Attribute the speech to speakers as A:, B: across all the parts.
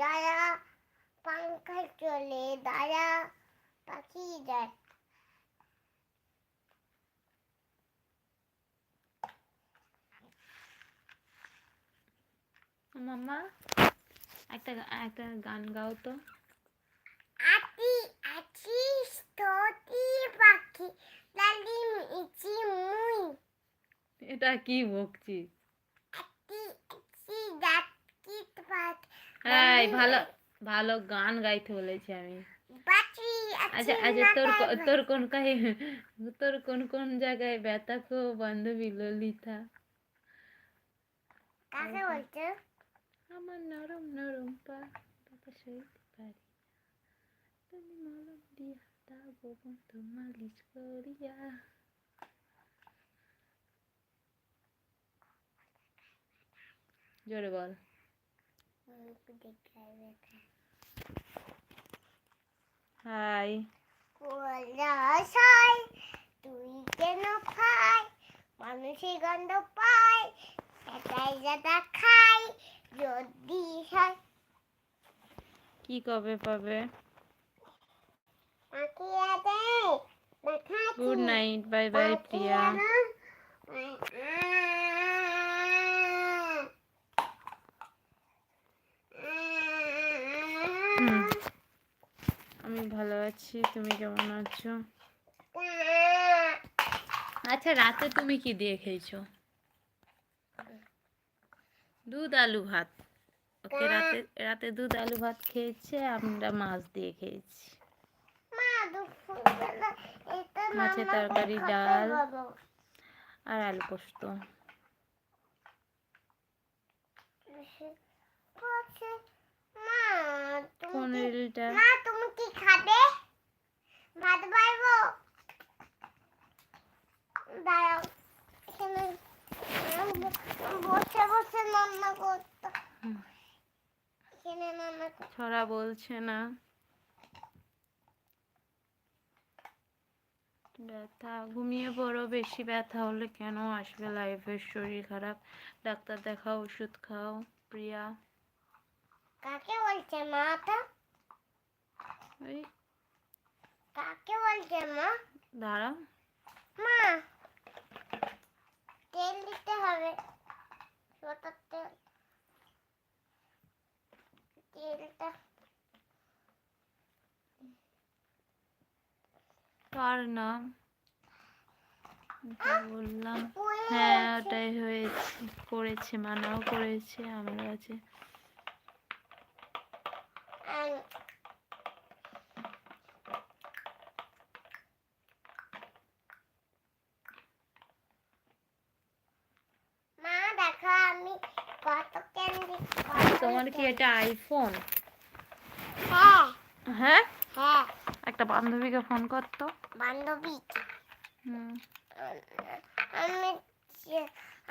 A: দাঁড়া পাঙ্খা চলে, দাঁড়া পাখি যায়।
B: মাম্মা একটা একটা গান গাও তো।
A: আতি আছিস তোতি পাখি লালিম ইচি মুই।
B: এটা কি বকছিস?
A: আতি আছি ডাকিত পাখি
B: এই ভালো ভালো গান গাইতে বলেছি আমি।
A: বাঁচি
B: আচ্ছা
A: আছি
B: আচ্ছা, তোর
A: নাকায়
B: তোর কোন কাহে তোর কোন কোন জায়গায় ব্যথা কো বান্ধবী ললিতা?
A: কাকে বলছো?
B: আমার নরম নরম পা বাবা সইতে পারি, তুমি মলম দিয়া দাও বন্ধু মালিশ করিয়া। জোরে বল। হাই
A: কোলাশাই তুই কেন খাই মানুষের গন্ধ পাই এটাই যাতা খাই যদি হয়।
B: কি কবে পাবে?
A: পাখিয়া দে দেখাচ্ছি।
B: গুড নাইট, বাই বাই প্রিয়া। আমি ভালো আছি, তুমি কেমন আছো? আচ্ছা রাতে তুমি কি দিয়ে খেয়েছো? দুধ আলু ভাত। ওকে, রাতে রাতে দুধ আলু ভাত খেয়েছে, আমরা মাছ দিয়ে খেয়েছি। মাছের তরকারি, ডাল আর আলু পোস্ত। কোন রিলটা?
A: মা তুমি কি খাবে? ভাত পারবো? দাঁড়াও এখানে বসে বসে রান্না করতে। এখানে রান্না
B: ছড়া বলছে না। ব্যথা, ঘুমিয়ে পড়ো, বেশি ব্যথা হলে কেন আসবে লাইফে? শরীর খারাপ, ডাক্তার দেখাও, ওষুধ খাও। প্রিয়া
A: কাকে বলছে মা? তো
B: ওই
A: কাকে বলছে মা?
B: দাঁড়াও,
A: মা তেল দিতে হবে, সরষের তেল। তেলটা
B: কার নাম বললাম? হ্যাঁ ওটাই হয়েছে, করেছে, মানাও করেছে, আমার আছে।
A: মা দেখো আমি কত ক্যান্ডি।
B: তোমার কি এটা আইফোন?
A: হ্যাঁ
B: হ্যাঁ,
A: হ্যাঁ।
B: একটা বান্ধবীকে ফোন করতো।
A: বান্ধবী
B: হুম,
A: আমি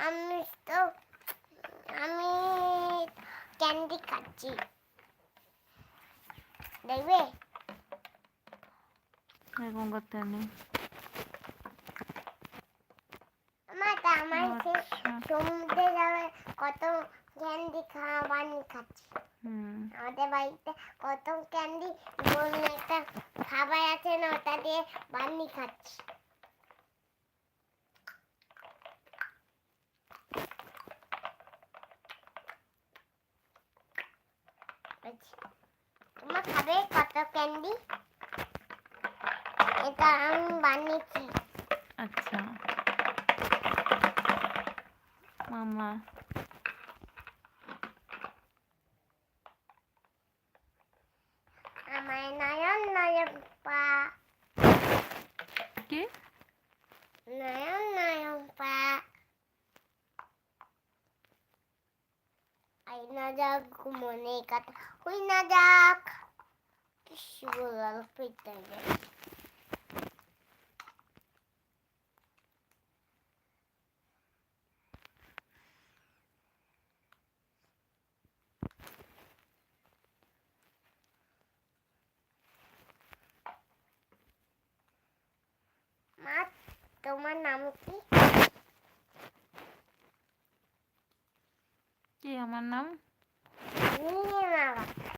A: আমি তো আমি ক্যান্ডি খাচ্ছি, দেখবে?
B: এরকম করতে নেই।
A: আমার সমুদ্রে যাবে কত ক্যান্ডি বানিয়ে খাচ্ছি। আমাদের বাড়িতে কত ক্যান্ডি একটা খাবার আছে না, ওটা দিয়ে বানিয়ে খাচ্ছি। তোমার খাবে কত ক্যান্ডি? এটা আমি বানিয়েছি।
B: আচ্ছা মামা,
A: আমার নয়ন নয়ন পা,
B: কি
A: নয়ন নয়ন পা, আই না যাক মনে কথা হই না যাক। কিছু বলার পেতে গেছে। মা তোমার নাম কি?
B: কি আমার নাম?
A: নীলিমা।